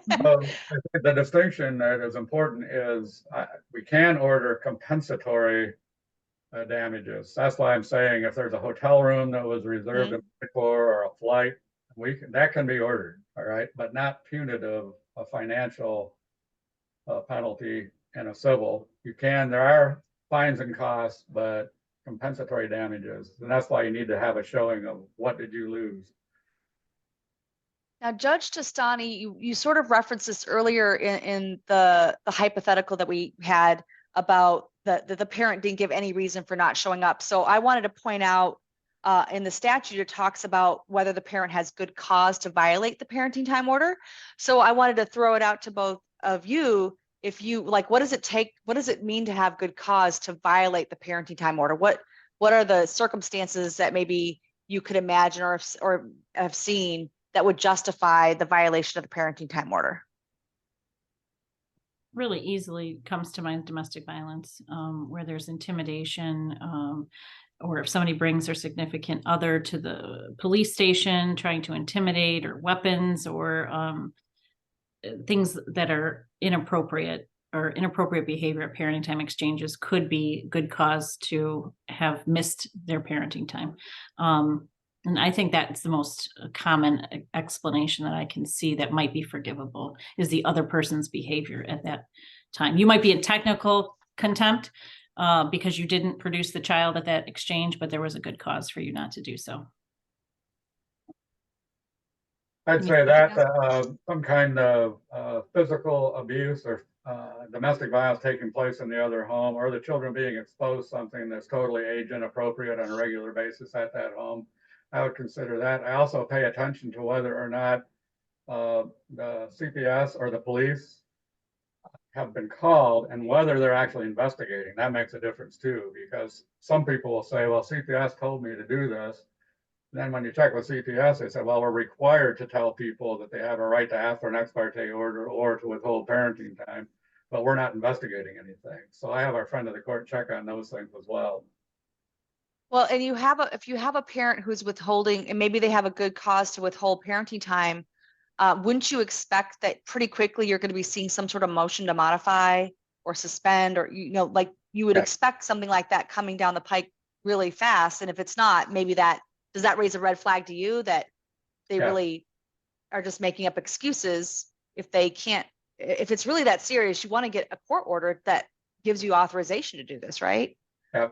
I think the distinction that is important is we can order compensatory damages. That's why I'm saying if there's a hotel room that was reserved for or a flight, that can be ordered, all right, but not punitive, a financial penalty and a civil. There are fines and costs, but compensatory damages, and that's why you need to have a showing of what did you lose. Now, Judge Testani, you sort of referenced this earlier in the hypothetical that we had about the parent didn't give any reason for not showing up. So I wanted to point out in the statute, it talks about whether the parent has good cause to violate the parenting time order. So I wanted to throw it out to both of you. if you like, what does it take? What does it mean to have good cause to violate the parenting time order? What are the circumstances that maybe you could imagine or have seen that would justify the violation of the parenting time order? Really easily comes to mind domestic violence, where there's intimidation, or if somebody brings their significant other to the police station trying to intimidate, or weapons, or things that are inappropriate, or inappropriate behavior at parenting time exchanges could be good cause to have missed their parenting time. And I think that's the most common explanation that I can see that might be forgivable, is the other person's behavior at that time. You might be in technical contempt because you didn't produce the child at that exchange, but there was a good cause for you not to do so. I'd say that some kind of physical abuse or domestic violence taking place in the other home, or the children being exposed to something that's totally age inappropriate on a regular basis at that home, I would consider that. I also pay attention to whether or not the CPS or the police have been called and whether they're actually investigating. That makes a difference too, because some people will say, well, CPS told me to do this. Then when you check with CPS, they say, well, we're required to tell people that they have a right to ask for an ex parte order or to withhold parenting time, but we're not investigating anything. So I have our friend of the court check on those things as well. Well, and if you have a parent who's withholding, and maybe they have a good cause to withhold parenting time, wouldn't you expect that pretty quickly you're going to be seeing some sort of motion to modify or suspend, or, like you would expect something like that coming down the pike really fast? And if it's not, maybe does that raise a red flag to you that they really are just making up excuses if they can't, if it's really that serious, you want to get a court order that gives you authorization to do this, right? Yep.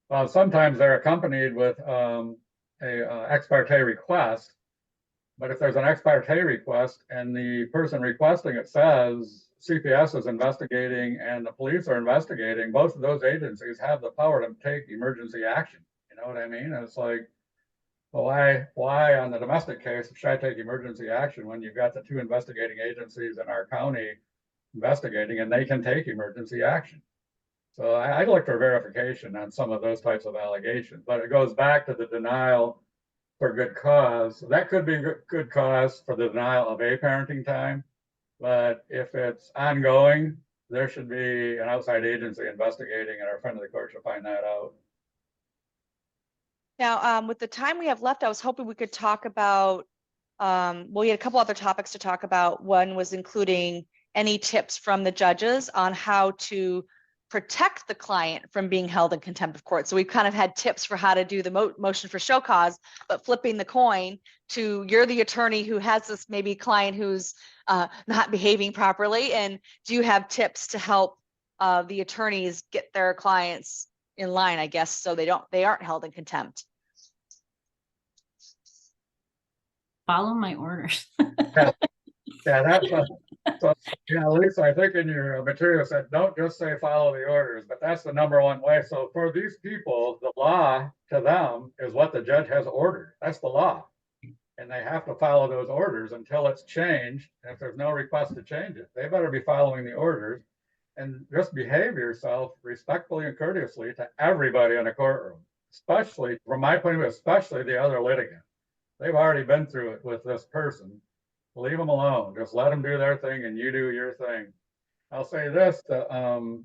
Well, sometimes they're accompanied with a ex parte request, but if there's an ex parte request and the person requesting it says CPS is investigating and the police are investigating, both of those agencies have the power to take emergency action. You know what I mean? It's like, well, why on the domestic case should I take emergency action when you've got the two investigating agencies in our county investigating and they can take emergency action? So I'd look for verification on some of those types of allegations, but it goes back to the denial for good cause. That could be good cause for the denial of a parenting time, but if it's ongoing, there should be an outside agency investigating, and our friend of the court should find that out. Now, with the time we have left, I was hoping we could talk about, we had a couple other topics to talk about. One was including any tips from the judges on how to protect the client from being held in contempt of court. So we've kind of had tips for how to do the motion for show cause, but flipping the coin to, you're the attorney who has this maybe client who's not behaving properly. And do you have tips to help the attorneys get their clients in line, I guess, so they aren't held in contempt? Follow my orders. That's so, Lisa, I think in your material said, don't just say follow the orders, but that's the number one way. So for these people, the law to them is what the judge has ordered. That's the law. And they have to follow those orders until it's changed. And if there's no request to change it, they better be following the orders and just behave yourself respectfully and courteously to everybody in a courtroom, especially from my point of view, especially the other litigant. They've already been through it with this person. Leave them alone. Just let them do their thing and you do your thing. I'll say this, the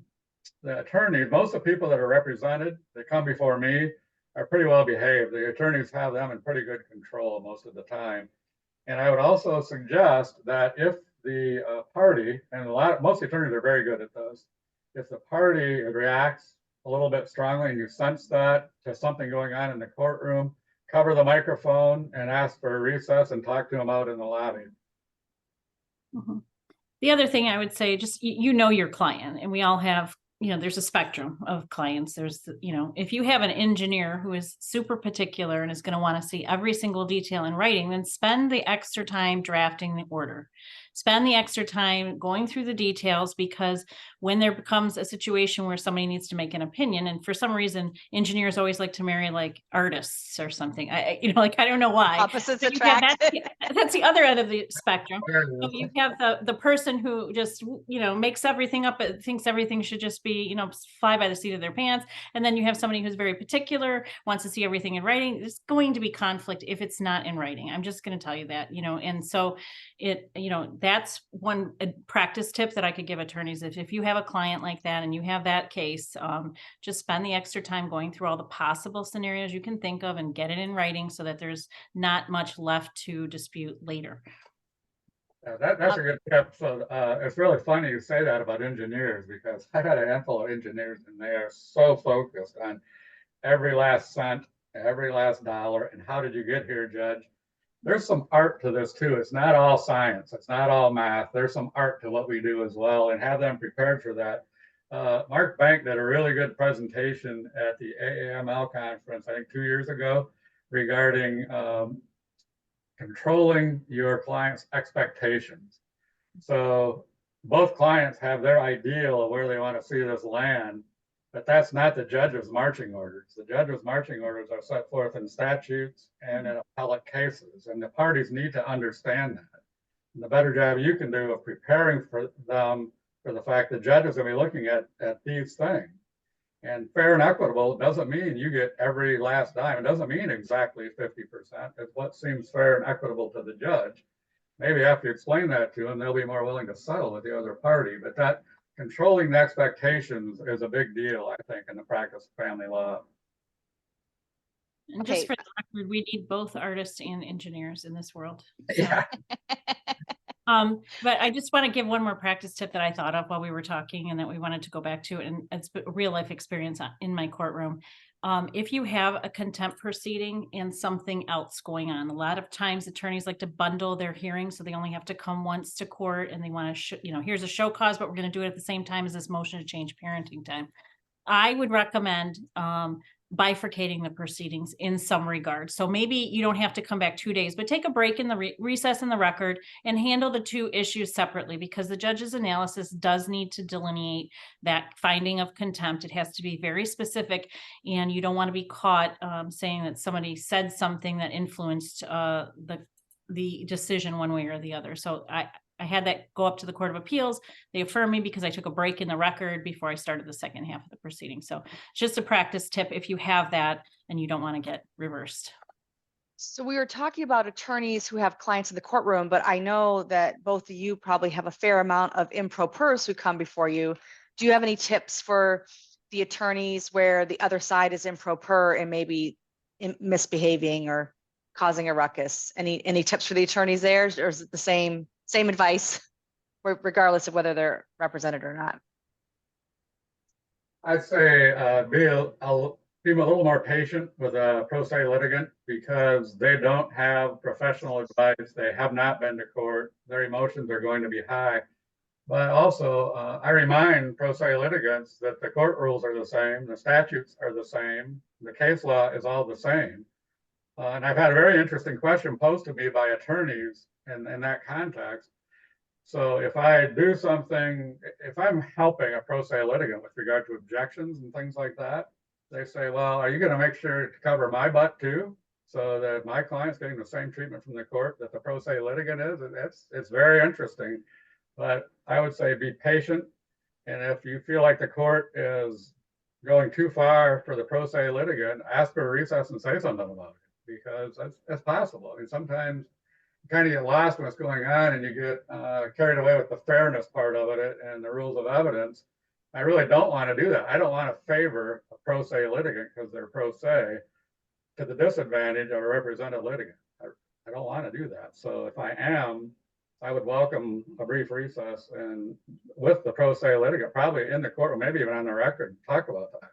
attorneys, most of the people that are represented that come before me are pretty well behaved. The attorneys have them in pretty good control most of the time. And I would also suggest that if the party, and most attorneys are very good at this, if the party reacts a little bit strongly and you sense that to something going on in the courtroom, cover the microphone and ask for a recess and talk to them out in the lobby. Mm-hmm. The other thing I would say, just, your client, and we all have, there's a spectrum of clients. There's, if you have an engineer who is super particular and is going to want to see every single detail in writing, then spend the extra time drafting the order. spend the extra time going through the details, because when there becomes a situation where somebody needs to make an opinion, and for some reason, engineers always like to marry like artists or something. Like, I don't know why. Opposites But you have- attract. that's the other end of the spectrum. So Yeah. you have the person who just, makes everything up, thinks everything should just be, fly by the seat of their pants. And then you have somebody who's very particular, wants to see everything in writing. There's going to be conflict if it's not in writing. I'm just going to tell you that, and so that's one practice tip that I could give attorneys. If you have a client like that and you have that case, just spend the extra time going through all the possible scenarios you can think of and get it in writing so that there's not much left to dispute later. That's a good tip. So it's really funny you say that about engineers, because I've had a handful of engineers and they are so focused on every last cent, every last dollar, and how did you get here, Judge? There's some art to this too. It's not all science. It's not all math. There's some art to what we do as well, and have them prepared for that. Mark Bank did a really good presentation at the AAML conference, I think 2 years ago, regarding controlling your client's expectations. So both clients have their ideal of where they want to see this land, but that's not the judge's marching orders. The judge's marching orders are set forth in statutes and in appellate cases, and the parties need to understand that. And the better job you can do of preparing for them for the fact that judges will be looking at these things. And fair and equitable doesn't mean you get every last dime. It doesn't mean exactly 50%. It's what seems fair and equitable to the judge. Maybe after you explain that to them, they'll be more willing to settle with the other party. But that controlling the expectations is a big deal, I think, in the practice of family law. And Okay. just for the record, we need both artists and engineers in this world. So. Yeah. But I just want to give one more practice tip that I thought of while we were talking and that we wanted to go back to, and it's a real life experience in my courtroom. If you have a contempt proceeding and something else going on, a lot of times attorneys like to bundle their hearings, so they only have to come once to court, and they want to, here's a show cause, but we're going to do it at the same time as this motion to change parenting time. I would recommend bifurcating the proceedings in some regard. So maybe you don't have to come back 2 days, but take a break in the recess in the record and handle the two issues separately, because the judge's analysis does need to delineate that finding of contempt. It has to be very specific, and you don't want to be caught saying that somebody said something that influenced the decision one way or the other. So I had that go up to the Court of Appeals. They affirmed me because I took a break in the record before I started the second half of the proceeding. So just a practice tip if you have that and you don't want to get reversed. So we were talking about attorneys who have clients in the courtroom, but I know that both of you probably have a fair amount of impropers who come before you. Do you have any tips for the attorneys where the other side is improper and maybe misbehaving or causing a ruckus? Any tips for the attorneys there, or is it the same advice regardless of whether they're represented or not? I'd say be a little more patient with a pro se litigant, because they don't have professional advice. They have not been to court. Their emotions are going to be high. But also, I remind pro se litigants that the court rules are the same, the statutes are the same, the case law is all the same. And I've had a very interesting question posed to me by attorneys in that context. So if I do something, if I'm helping a pro se litigant with regard to objections and things like that, they say, well, are you going to make sure to cover my butt too, so that my client's getting the same treatment from the court that the pro se litigant is? It's very interesting. But I would say be patient. And if you feel like the court is going too far for the pro se litigant, ask for a recess and say something about it, because that's possible. I mean, sometimes you kind of get lost in what's going on and you get carried away with the fairness part of it and the rules of evidence. I really don't want to do that. I don't want to favor a pro se litigant because they're pro se to the disadvantage of a represented litigant. I don't want to do that. So if I am, I would welcome a brief recess and with the pro se litigant, probably in the courtroom, maybe even on the record, talk about that.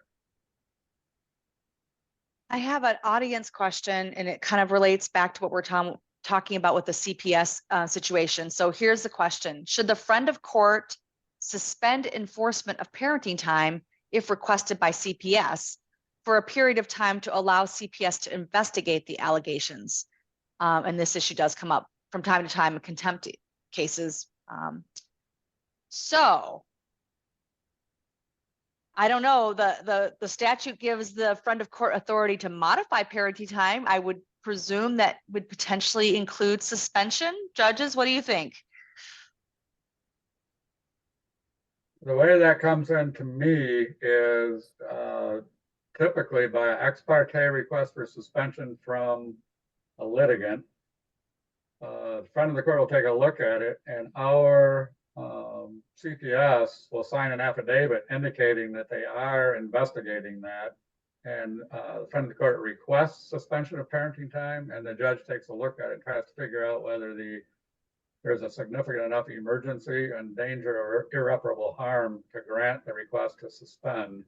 I have an audience question, and it kind of relates back to what we're talking about with the CPS situation. So here's the question. Should the friend of court suspend enforcement of parenting time if requested by CPS for a period of time to allow CPS to investigate the allegations? And this issue does come up from time to time in contempt cases. So I don't know, the statute gives the friend of court authority to modify parenting time. I would presume that would potentially include suspension. Judges, what do you think? The way that comes in to me is typically by ex parte request for suspension from a litigant. The friend of the court will take a look at it, and our CPS will sign an affidavit indicating that they are investigating that. And the friend of the court requests suspension of parenting time, and the judge takes a look at it and tries to figure out whether there's a significant enough emergency and danger or irreparable harm to grant the request to suspend.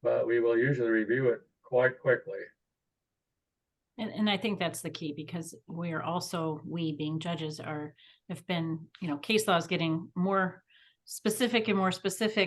But we will usually review it quite quickly. And I think that's the key, because we are also, we being judges have been, case law is getting more specific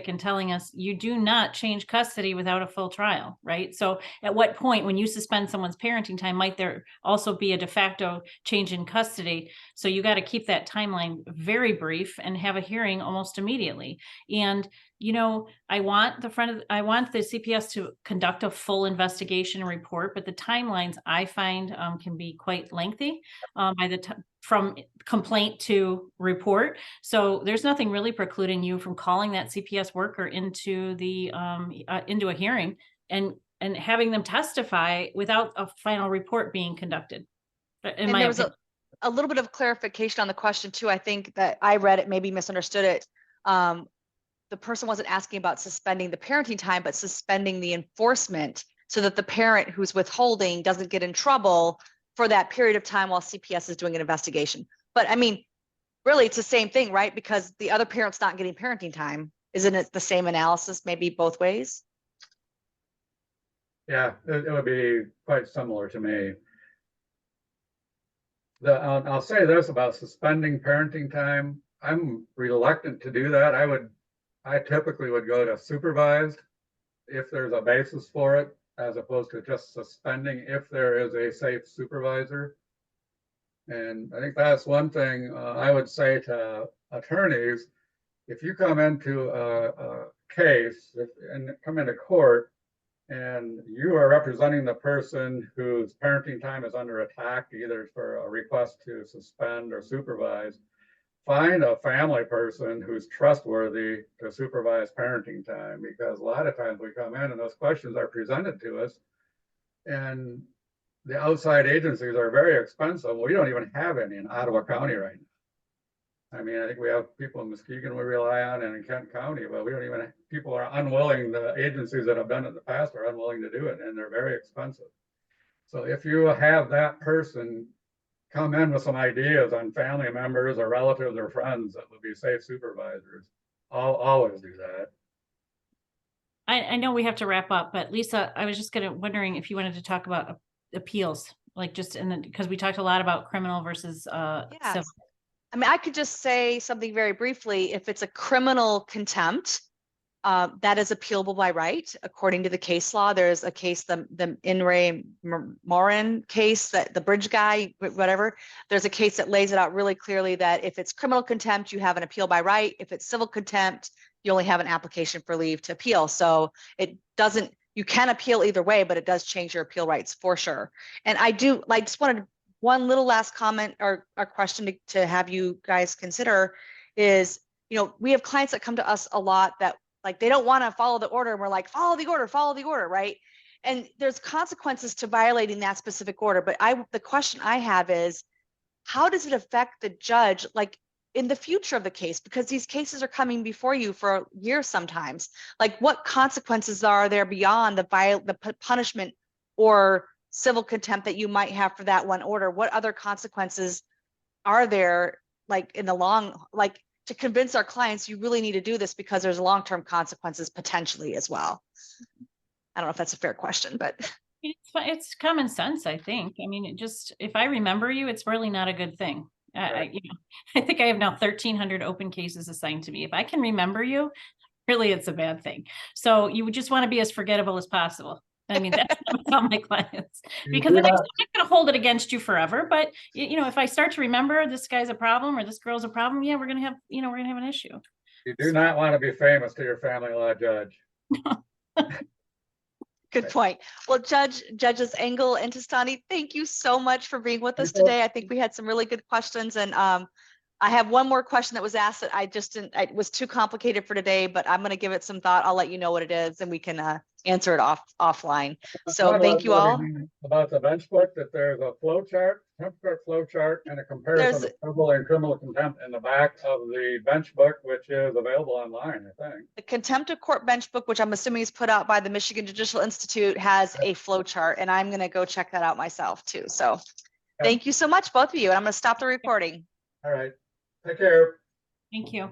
and telling us you do not change custody without a full trial, right? So at what point, when you suspend someone's parenting time, might there also be a de facto change in custody? So you got to keep that timeline very brief and have a hearing almost immediately. And I want the CPS to conduct a full investigation and report, but the timelines I find can be quite lengthy by the time from complaint to report. So there's nothing really precluding you from calling that CPS worker into a hearing and having them testify without a final report being conducted. And there was a little bit of clarification on the question too. I think that I read it, maybe misunderstood it. The person wasn't asking about suspending the parenting time, but suspending the enforcement so that the parent who's withholding doesn't get in trouble for that period of time while CPS is doing an investigation. But I mean, really, it's the same thing, right? Because the other parent's not getting parenting time. Isn't it the same analysis, maybe both ways? Yeah, it would be quite similar to me. I'll say this about suspending parenting time. I'm reluctant to do that. I typically would go to supervised if there's a basis for it, as opposed to just suspending if there is a safe supervisor. And I think that's one thing I would say to attorneys. If you come into a case and come into court and you are representing the person whose parenting time is under attack, either for a request to suspend or supervise, find a family person who's trustworthy to supervise parenting time, because a lot of times we come in and those questions are presented to us and the outside agencies are very expensive. We don't even have any in Ottawa County right now. I mean, I think we have people in Muskegon we rely on and in Kent County, but we don't even, people are unwilling, the agencies that have done it in the past are unwilling to do it, and they're very expensive. So if you have that person come in with some ideas on family members or relatives or friends that would be safe supervisors, I'll always do that. I know we have to wrap up, but Lisa, I was just wondering if you wanted to talk about appeals, like just because we talked a lot about criminal versus civil. I mean, I could just say something very briefly. If it's a criminal contempt, that is appealable by right. According to the case law, there's a case, the Engle Morin case, that the bridge guy, whatever, there's a case that lays it out really clearly that if it's criminal contempt, you have an appeal by right. If it's civil contempt, you only have an application for leave to appeal. So it doesn't, you can appeal either way, but it does change your appeal rights for sure. And I just wanted one little last comment or question to have you guys consider is, we have clients that come to us a lot that like they don't want to follow the order, and we're like, follow the order, right? And there's consequences to violating that specific order. But the question I have is, how does it affect the judge, like in the future of the case? Because these cases are coming before you for years sometimes. Like, what consequences are there beyond the punishment or civil contempt that you might have for that one order? What other consequences are there, like in the long, like to convince our clients you really need to do this because there's long-term consequences potentially as well? I don't know if that's a fair question, but it's common sense, I think. I mean, if I remember you, it's really not a good thing. I think I have now 1,300 open cases assigned to me. If I can remember you, really, it's a bad thing. So you would just want to be as forgettable as possible. I mean, that's what I tell my clients, You because do I'm not not- gonna hold it against you forever, but you know, if I start to remember this guy's a problem or this girl's a problem, yeah, we're gonna have an issue. You do not want to be famous to your family law judge. Good point. Well, Judges Engle and Testani, thank you so much for being with us Thank you. today. I think we had some really good questions, and I have one more question that was asked that I just didn't, it was too complicated for today, but I'm going to give it some thought. I'll let you know what it is, and we can answer it offline. So thank you all. About the bench book, that there's a flow chart, template flow chart, and a comparison There's- of civil and criminal contempt in the back of the bench book, which is available online, I think. The Contempt of Court bench book, which I'm assuming is put out by the Michigan Judicial Institute, has a flow chart, and I'm going to go check that out myself too. So thank you so much, both of you. And I'm going to stop the recording. All right. Take care. Thank you.